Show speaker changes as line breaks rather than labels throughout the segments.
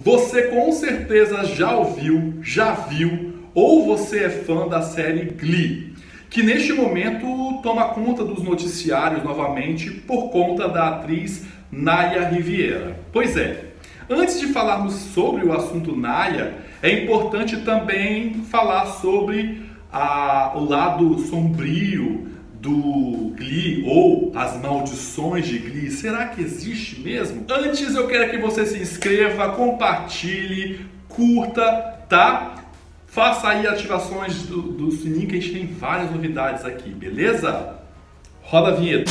Você com certeza já ouviu, já viu, ou você é fã da série Glee, que neste momento toma conta dos noticiários novamente por conta da atriz Naya Riviera. Pois é, antes de falarmos sobre o assunto Naya, é importante também falar sobre o lado sombrio do Glee ou as maldições de Glee. Será que existe mesmo? Antes eu quero que você se inscreva, compartilhe, curta, tá? Faça aí ativações do sininho que a gente tem várias novidades aqui, beleza? Roda a vinheta.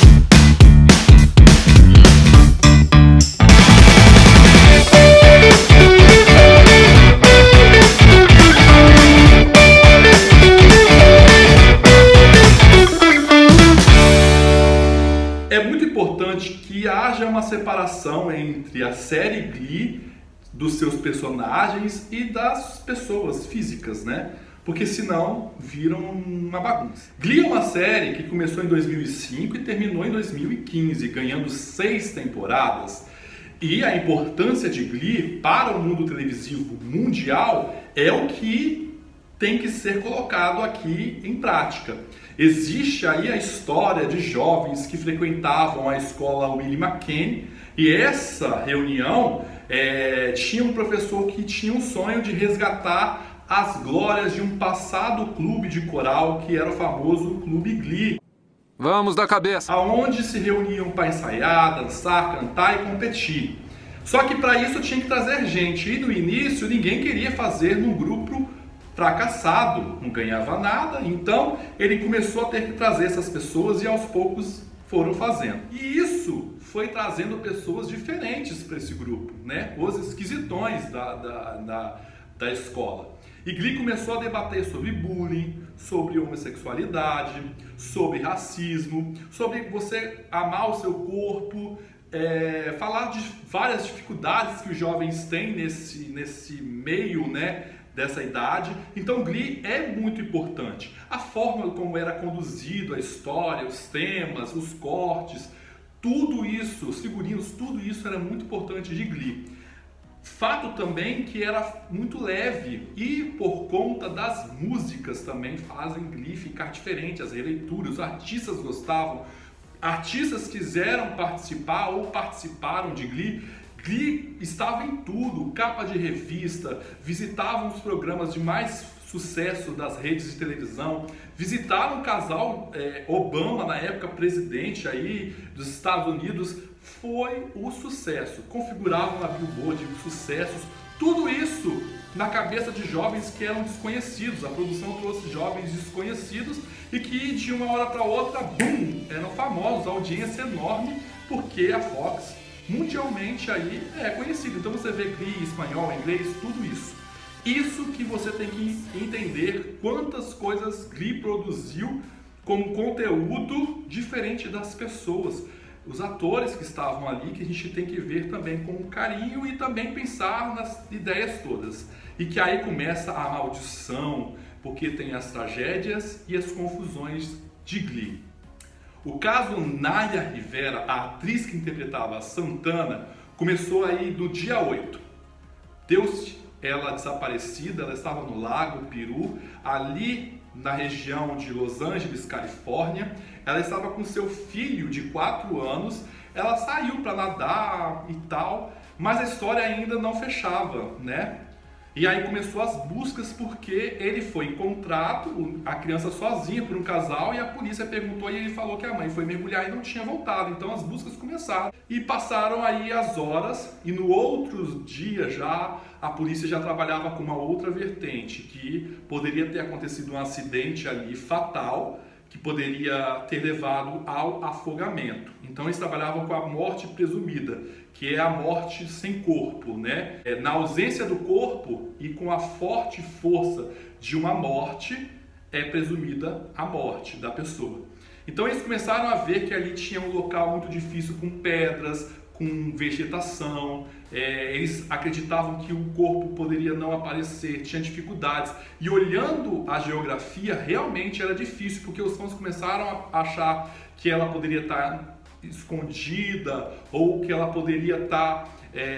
É muito importante que haja uma separação entre a série Glee, dos seus personagens e das pessoas físicas, né? Porque senão viram uma bagunça. Glee é uma série que começou em 2005 e terminou em 2015, ganhando 6 temporadas. E a importância de Glee para o mundo televisivo mundial é o que tem que ser colocado aqui em prática. Existe aí a história de jovens que frequentavam a escola Willie McKenney, e essa reunião tinha um professor que tinha um sonho de resgatar as glórias de um passado clube de coral que era o famoso Clube Glee.
Vamos da cabeça!
Aonde se reuniam para ensaiar, dançar, cantar e competir. Só que para isso tinha que trazer gente, e no início ninguém queria fazer num grupo fracassado, não ganhava nada, então ele começou a ter que trazer essas pessoas e aos poucos foram fazendo. E isso foi trazendo pessoas diferentes para esse grupo, né? Os esquisitões da escola. E Glee começou a debater sobre bullying, sobre homossexualidade, sobre racismo, sobre você amar o seu corpo, falar de várias dificuldades que os jovens têm nesse meio, né, dessa idade. Então Glee é muito importante. A forma como era conduzido a história, os temas, os cortes, tudo isso, os figurinos, tudo isso era muito importante de Glee. Fato também que era muito leve e por conta das músicas também fazem Glee ficar diferente, as releituras, os artistas gostavam, artistas quiseram participar ou participaram de Glee. Glee estava em tudo, capa de revista, visitavam os programas de mais sucesso das redes de televisão, visitaram o casal Obama, na época presidente aí dos Estados Unidos, foi o sucesso, configuravam a Billboard de sucessos, tudo isso na cabeça de jovens que eram desconhecidos. A produção trouxe jovens desconhecidos e que de uma hora para outra, bum, eram famosos, audiência enorme, porque a Fox mundialmente aí é conhecido. Então você vê Glee em espanhol, em inglês, tudo isso. Isso que você tem que entender quantas coisas Glee produziu como conteúdo diferente das pessoas. Os atores que estavam ali, que a gente tem que ver também com carinho e também pensar nas ideias todas. E que aí começa a maldição, porque tem as tragédias e as confusões de Glee. O caso Naya Riviera, a atriz que interpretava a Santana, começou aí do dia 8. Deu-se ela desaparecida, ela estava no Lago Peru, ali na região de Los Angeles, Califórnia. Ela estava com seu filho de 4 anos, ela saiu para nadar e tal, mas a história ainda não fechava, né? E aí começou as buscas porque ele foi encontrado, a criança sozinha por um casal, e a polícia perguntou e ele falou que a mãe foi mergulhar e não tinha voltado. Então as buscas começaram e passaram aí as horas, e no outro dia já a polícia já trabalhava com uma outra vertente, que poderia ter acontecido um acidente ali fatal, que poderia ter levado ao afogamento. Então eles trabalhavam com a morte presumida, que é a morte sem corpo, né? Na ausência do corpo e com a forte força de uma morte, é presumida a morte da pessoa. Então eles começaram a ver que ali tinha um local muito difícil, com pedras, com vegetação, eles acreditavam que o corpo poderia não aparecer, tinha dificuldades, e olhando a geografia realmente era difícil, porque os fãs começaram a achar que ela poderia estar escondida ou que ela poderia estar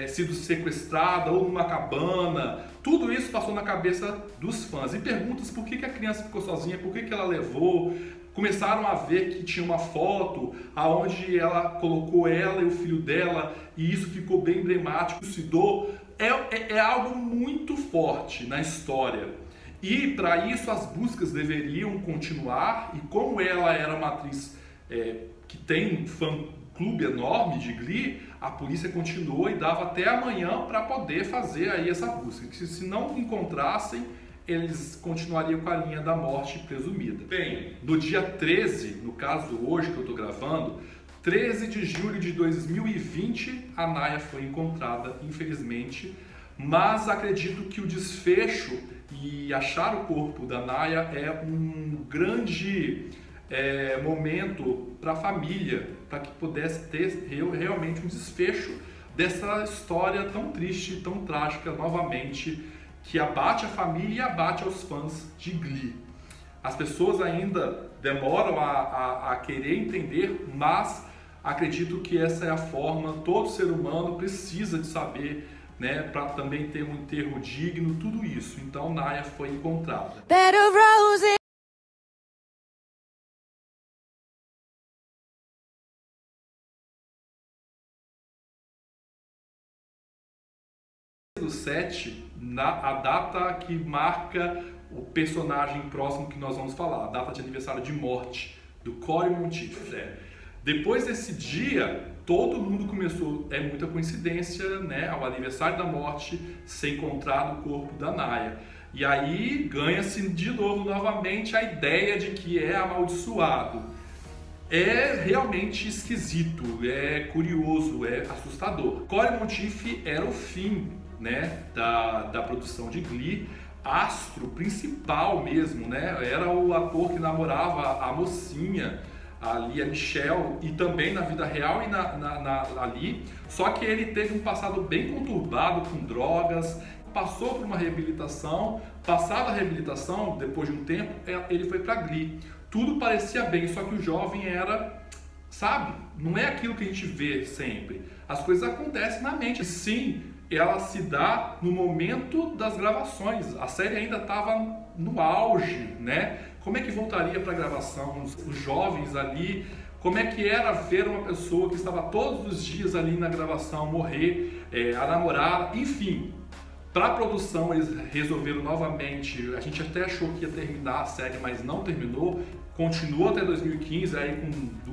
sido sequestrada ou numa cabana. Tudo isso passou na cabeça dos fãs. E perguntas por que a criança ficou sozinha, por que ela levou. Começaram a ver que tinha uma foto aonde ela colocou ela e o filho dela, e isso ficou bem emblemático. É algo muito forte na história. E para isso as buscas deveriam continuar, e como ela era uma atriz que tem um fã-clube enorme de Glee, a polícia continuou e dava até amanhã para poder fazer aí essa busca. Que se não encontrassem, eles continuariam com a linha da morte presumida. Bem, no dia 13, no caso hoje que eu estou gravando, 13 de julho de 2020, a Naya foi encontrada, infelizmente, mas acredito que o desfecho e achar o corpo da Naya é um grande momento para a família, para que pudesse ter realmente um desfecho dessa história tão triste, tão trágica novamente, que abate a família e abate aos fãs de Glee. As pessoas ainda demoram a querer entender, mas acredito que essa é a forma, todo ser humano precisa de saber, né, para também ter um enterro digno, tudo isso. Então Naya foi encontrada. Do 7, a data que marca o personagem próximo que nós vamos falar, a data de aniversário de morte do Cory Monteith. Depois desse dia, todo mundo começou, é muita coincidência, né, ao aniversário da morte ser encontrado o corpo da Naya. E aí ganha-se de novo novamente a ideia de que é amaldiçoado. É realmente esquisito, é curioso, é assustador. Cory Monteith era o fim, né, da produção de Glee, astro principal mesmo, né? Era o ator que namorava a mocinha ali, a Michelle, e também na vida real e ali. Só que ele teve um passado bem conturbado com drogas, passou por uma reabilitação. Passada a reabilitação, depois de um tempo, ele foi para Glee. Tudo parecia bem, só que o jovem era, sabe, não é aquilo que a gente vê sempre. As coisas acontecem na mente. Sim, ela se dá no momento das gravações. A série ainda estava no auge, né? Como é que voltaria para a gravação? Os jovens ali, como é que era ver uma pessoa que estava todos os dias ali na gravação morrer, a namorada, enfim. Para a produção eles resolveram novamente, a gente até achou que ia terminar a série, mas não terminou. Continuou até 2015, aí com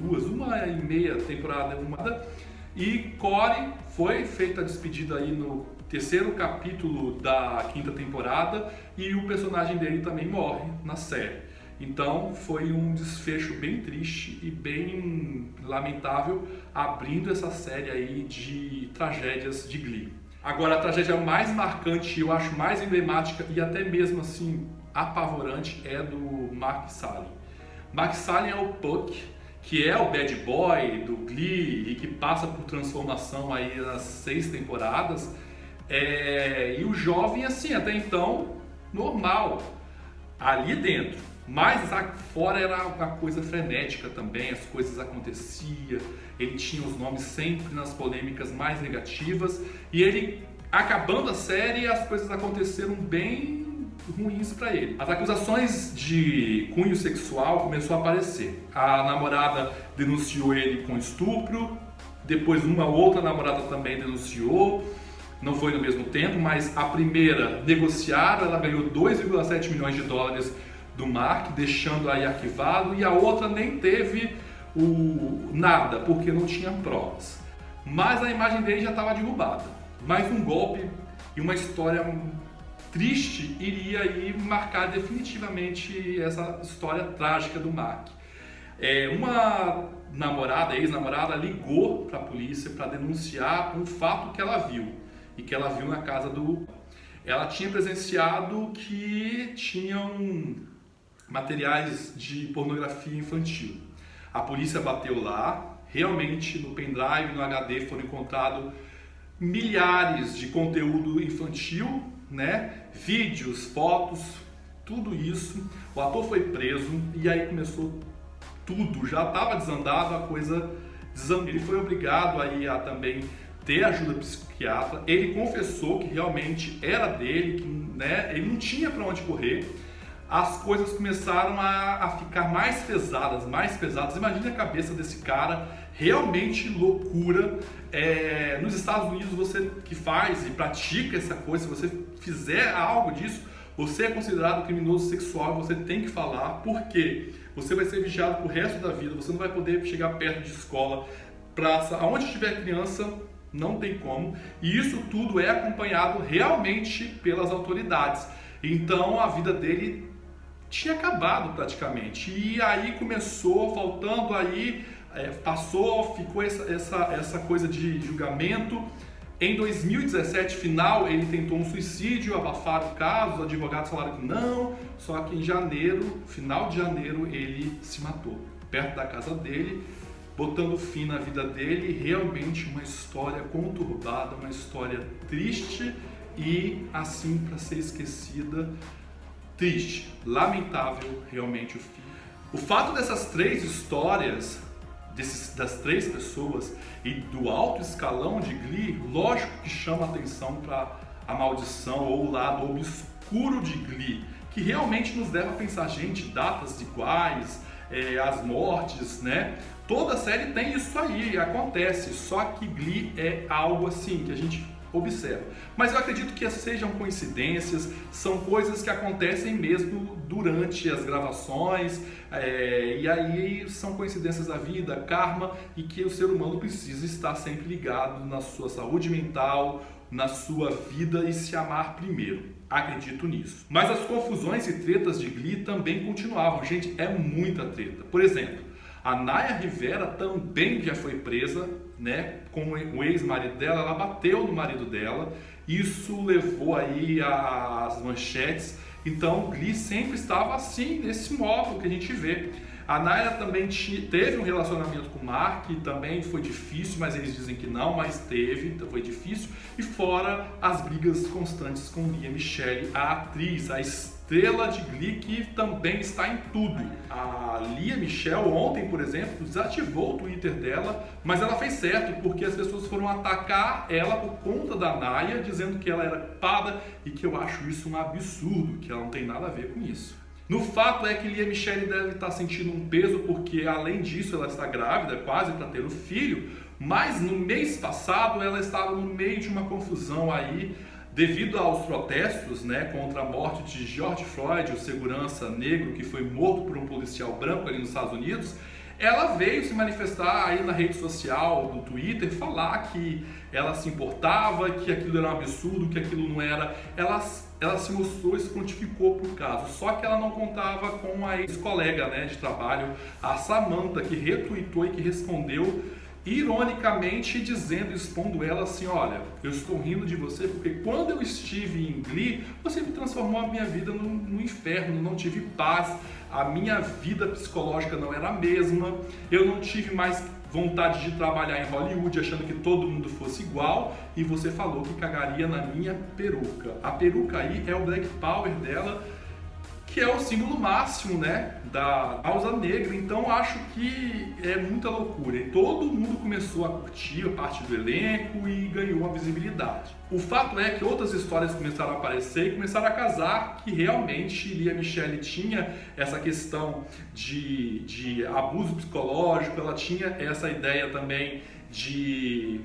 uma e meia temporada arrumada. E Cory foi feita a despedida aí no terceiro capítulo da quinta temporada, e o personagem dele também morre na série. Então foi um desfecho bem triste e bem lamentável, abrindo essa série aí de tragédias de Glee. Agora, a tragédia mais marcante, eu acho mais emblemática e até mesmo assim apavorante, é do Mark Salling. Mark Salling é o Puck, que é o bad boy do Glee e que passa por transformação aí nas 6 temporadas. E o jovem, assim, até então, normal, ali dentro. Mas fora era uma coisa frenética também, as coisas aconteciam, ele tinha os nomes sempre nas polêmicas mais negativas, e ele, acabando a série, as coisas aconteceram bem ruins para ele. As acusações de cunho sexual começou a aparecer. A namorada denunciou ele com estupro, depois uma outra namorada também denunciou, não foi no mesmo tempo, mas a primeira negociaram, ela ganhou 2,7 milhões de dólares do Mark, deixando aí arquivado, e a outra nem teve nada, porque não tinha provas. Mas a imagem dele já estava derrubada. Mais um golpe e uma história triste iria aí marcar definitivamente essa história trágica do Mark. Uma namorada, ex-namorada, ligou para a polícia para denunciar um fato que ela viu, e que ela viu na casa do... Ela tinha presenciado que tinham materiais de pornografia infantil. A polícia bateu lá, realmente no pendrive, no HD foram encontrados milhares de conteúdo infantil, né? Vídeos, fotos, tudo isso. O ator foi preso e aí começou tudo, já estava desandado, a coisa desandou. Ele foi obrigado aí a também ter ajuda psiquiatra. Ele confessou que realmente era dele, que, né, ele não tinha para onde correr. As coisas começaram a ficar mais pesadas, mais pesadas. Imagine a cabeça desse cara, realmente loucura. Nos Estados Unidos, você que faz e pratica essa coisa, se você fizer algo disso, você é considerado criminoso sexual, você tem que falar, porque você vai ser vigiado pro resto da vida, você não vai poder chegar perto de escola, praça, aonde tiver criança, não tem como. E isso tudo é acompanhado realmente pelas autoridades. Então a vida dele tinha acabado praticamente. E aí começou, faltando aí, passou, ficou essa coisa de julgamento. Em 2017, final, ele tentou um suicídio, abafaram o caso, os advogados falaram que não, só que em janeiro, final de janeiro, ele se matou, perto da casa dele, botando fim na vida dele. Realmente uma história conturbada, uma história triste e assim para ser esquecida, triste, lamentável realmente o fim. O fato dessas três histórias, das três pessoas e do alto escalão de Glee, lógico que chama atenção para a maldição ou o lado obscuro de Glee, que realmente nos leva a pensar, gente, datas iguais, as mortes, né? Toda série tem isso aí, acontece, só que Glee é algo assim que a gente observa. Mas eu acredito que sejam coincidências, são coisas que acontecem mesmo durante as gravações, e aí são coincidências da vida, karma, e que o ser humano precisa estar sempre ligado na sua saúde mental, na sua vida e se amar primeiro. Acredito nisso. Mas as confusões e tretas de Glee também continuavam. Gente, é muita treta. Por exemplo, a Naya Rivera também já foi presa, né, com o ex-marido dela. Ela bateu no marido dela, isso levou aí às manchetes. Então Glee sempre estava assim, nesse modo que a gente vê. A Naya também teve um relacionamento com o Mark, também foi difícil, mas eles dizem que não, mas teve, então foi difícil. E fora as brigas constantes com Lea Michele, a atriz, a estrela de Glee, que também está em tudo. A Lea Michele ontem, por exemplo, desativou o Twitter dela, mas ela fez certo, porque as pessoas foram atacar ela por conta da Naya, dizendo que ela era culpada, e que eu acho isso um absurdo, que ela não tem nada a ver com isso. No fato é que Lea Michele deve estar sentindo um peso, porque além disso ela está grávida, quase para ter um filho, mas no mês passado ela estava no meio de uma confusão aí, devido aos protestos, né, contra a morte de George Floyd, o segurança negro que foi morto por um policial branco ali nos Estados Unidos. Ela veio se manifestar aí na rede social, no Twitter, falar que ela se importava, que aquilo era um absurdo, que aquilo não era. Ela se mostrou e se prontificou por caso, só que ela não contava com a ex-colega, né, de trabalho, a Samantha, que retweetou e que respondeu ironicamente, dizendo, expondo ela assim: olha, eu estou rindo de você porque quando eu estive em Glee, você me transformou a minha vida no inferno, não tive paz, a minha vida psicológica não era a mesma, eu não tive mais vontade de trabalhar em Hollywood achando que todo mundo fosse igual, e você falou que cagaria na minha peruca. A peruca aí é o Black Power dela, que é o símbolo máximo, né, da causa negra. Então acho que é muita loucura. E todo mundo começou a curtir, a parte do elenco, e ganhou uma visibilidade. O fato é que outras histórias começaram a aparecer e começaram a casar, que realmente Lea Michele tinha essa questão de abuso psicológico, ela tinha essa ideia também de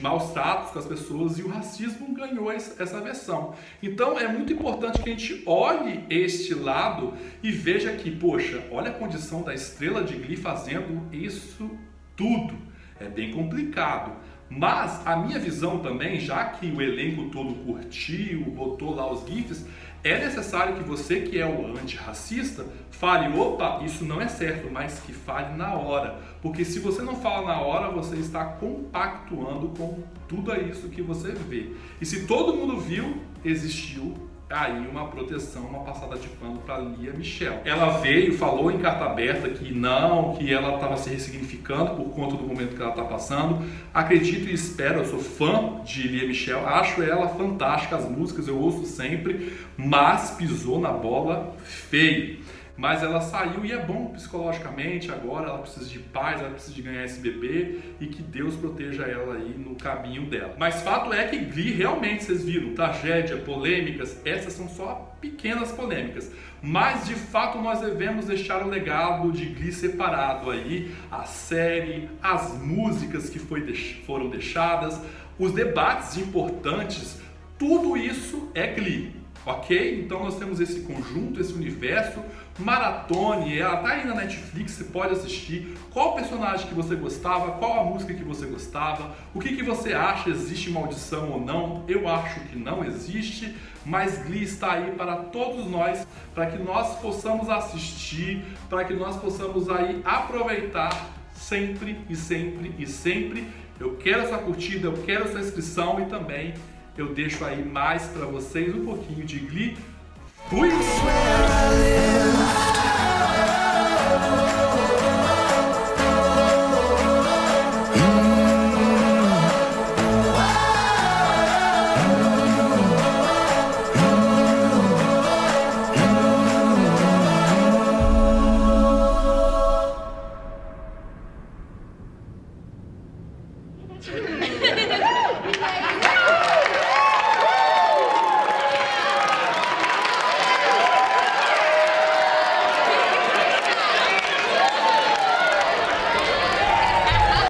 maus tratos com as pessoas, e o racismo ganhou essa versão. Então é muito importante que a gente olhe este lado e veja que, poxa, olha a condição da estrela de Glee fazendo isso tudo. É bem complicado. Mas a minha visão também, já que o elenco todo curtiu, botou lá os GIFs, é necessário que você, que é o antirracista, fale: opa, isso não é certo, mas que fale na hora. Porque se você não fala na hora, você está compactuando com tudo isso que você vê. E se todo mundo viu, existiu aí uma proteção, uma passada de pano para Lea Michele. Ela veio, falou em carta aberta que não, que ela estava se ressignificando por conta do momento que ela está passando. Acredito e espero, eu sou fã de Lea Michele, acho ela fantástica, as músicas eu ouço sempre, mas pisou na bola feio. mas ela saiu e é bom psicologicamente. Agora ela precisa de paz, ela precisa de ganhar esse bebê e que Deus proteja ela aí no caminho dela. Mas fato é que Glee realmente, vocês viram, tragédia, polêmicas, essas são só pequenas polêmicas, mas de fato nós devemos deixar o legado de Glee separado aí, a série, as músicas que foram deixadas, os debates importantes, tudo isso é Glee. Ok? Então nós temos esse conjunto, esse universo, maratone, ela tá aí na Netflix, você pode assistir. Qual personagem que você gostava, qual a música que você gostava, o que você acha, existe maldição ou não? Eu acho que não existe, mas Glee está aí para todos nós, para que nós possamos assistir, para que nós possamos aí aproveitar sempre e sempre e sempre. Eu quero a sua curtida, eu quero a sua inscrição e também eu deixo aí mais para vocês um pouquinho de Glee. Fui!